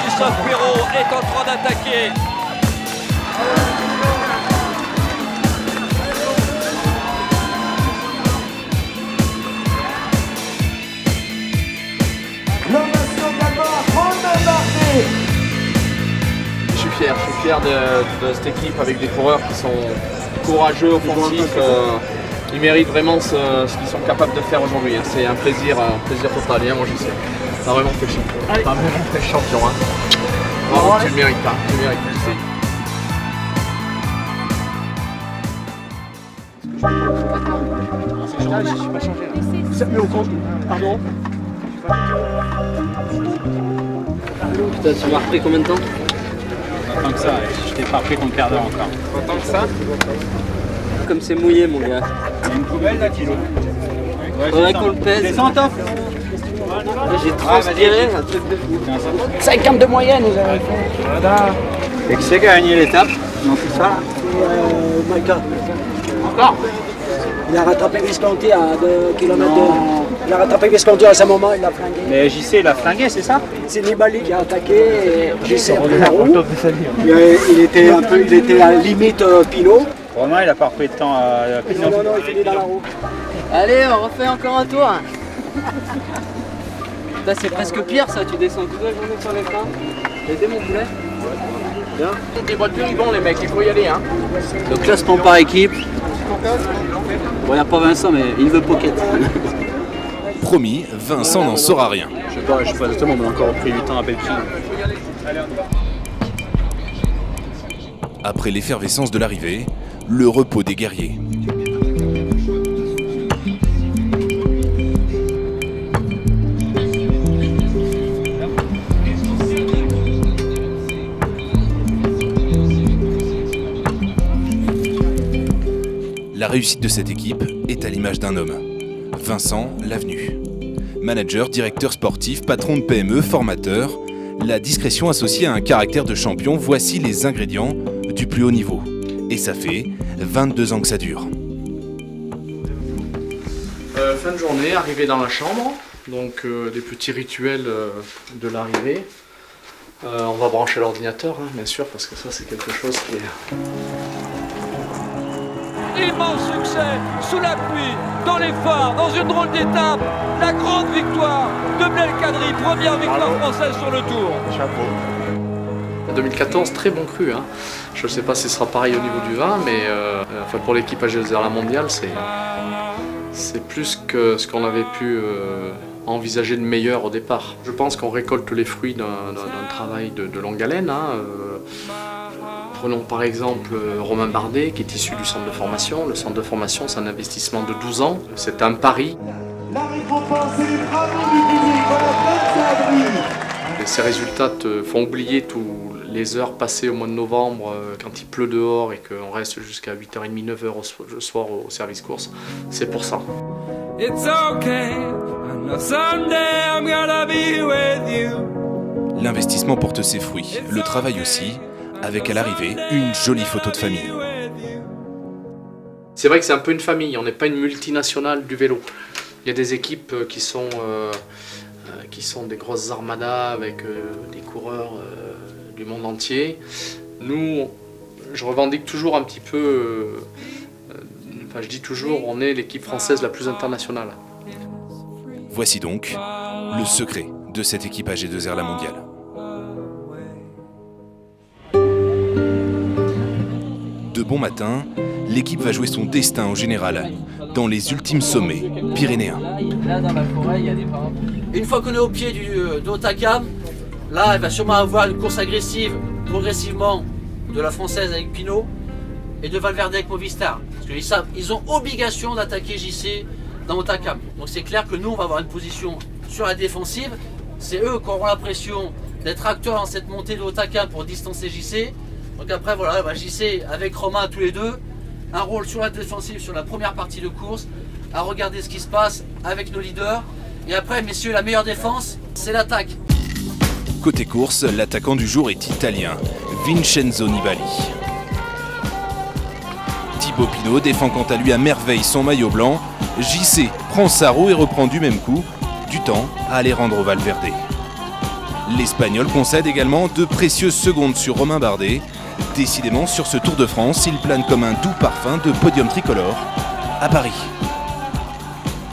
Christophe Perrault est en train d'attaquer. Je suis fier de cette équipe avec des coureurs qui sont courageux, offensifs. Ils méritent vraiment ce qu'ils sont capables de faire aujourd'hui. C'est un plaisir total. Moi je sais. Ça a vraiment fait champion. Ça a vraiment fait champion. Bravo, tu le mérites pas. Tu le mérites, je sais. Je suis pas changé là. Ça met au compte. Pardon. Putain, tu m'as repris combien de temps? Pas tant que ça, je t'ai pas repris ton quart d'heure encore. Pas tant que ça. Comme c'est mouillé, mon gars. Il y a une poubelle là, Thilo. Faudrait qu'on le pèse. Descends, top. J'ai transpiré, un truc de fou. 50 de moyenne, vous avez fait. Voilà. Et qui c'est qui a gagné l'étape dans tout ça? Maïka. Encore? Il a rattrapé Visconti à 2 km. Il a rattrapé Visconti à ce moment, il l'a flingué. Mais JC l'a flingué, c'est ça? C'est Nibali qui a attaqué et JC a pris la roue. Il était à limite Pinot. Romain, il a pas repris le temps à Pinot. Non, il finit dans la roue. Allez, on refait encore un tour. Là, c'est presque pire ça, tu descends toute la journée sur les freins. T'as mon poulet? Bien. Les voitures ils vont les mecs, il faut y aller hein. Le classement par équipe. Bon, il n'y a pas Vincent, mais il veut pocket. Promis, Vincent n'en saura rien. Je sais pas exactement, on a encore pris du temps à Belki. Après l'effervescence de l'arrivée, le repos des guerriers. La réussite de cette équipe est à l'image d'un homme. Vincent Lavenu. Manager, directeur sportif, patron de PME, formateur, la discrétion associée à un caractère de champion, voici les ingrédients du plus haut niveau. Et ça fait 22 ans que ça dure. Fin de journée, arrivé dans la chambre, donc des petits rituels de l'arrivée. On va brancher l'ordinateur, hein, bien sûr, parce que ça c'est quelque chose qui est... Immense succès, sous la pluie, dans les phares, dans une drôle d'étape, la grande victoire de Belkadri, première victoire française sur le Tour. Chapeau. 2014, très bon cru. Hein. Je ne sais pas si ce sera pareil au niveau du vin, mais pour l'équipe AG2R La Mondiale, c'est plus que ce qu'on avait pu envisager de meilleur au départ. Je pense qu'on récolte les fruits d'un travail de longue haleine. Hein. Prenons par exemple Romain Bardet qui est issu du centre de formation. Le centre de formation, c'est un investissement de 12 ans. C'est un pari. La récompense et les bravos du public, voilà 25 Ces résultats te font oublier toutes les heures passées au mois de novembre quand il pleut dehors et qu'on reste jusqu'à 8h30, 9h le soir au service course. C'est pour ça. L'investissement porte ses fruits, le travail aussi, avec à l'arrivée une jolie photo de famille. C'est vrai que c'est un peu une famille, on n'est pas une multinationale du vélo. Il y a des équipes qui sont des grosses armadas avec des coureurs du monde entier. Nous, je revendique toujours un petit peu, je dis toujours, on est l'équipe française la plus internationale. Voici donc le secret de cette équipe AG2R La Mondiale. De bon matin, l'équipe va jouer son destin au général, dans les ultimes sommets pyrénéens. Là, dans la forêt, il y a des parapluies. Une fois qu'on est au pied de Hautacam, là, elle va sûrement avoir une course agressive, progressivement, de la française avec Pinot et de Valverde avec Movistar. Parce qu'ils ont obligation d'attaquer JC dans Hautacam. Donc c'est clair que nous, on va avoir une position sur la défensive. C'est eux qui auront la pression d'être acteurs dans cette montée de Hautacam pour distancer JC. Donc après, voilà, JC avec Romain tous les deux, un rôle sur la défensive sur la première partie de course, à regarder ce qui se passe avec nos leaders. Et après, messieurs, la meilleure défense, c'est l'attaque. Côté course, l'attaquant du jour est italien, Vincenzo Nibali. Thibaut Pinot défend quant à lui à merveille son maillot blanc. JC prend sa roue et reprend du même coup du temps à Alejandro Valverde. L'Espagnol concède également de précieuses secondes sur Romain Bardet. Décidément, sur ce Tour de France, il plane comme un doux parfum de podium tricolore à Paris.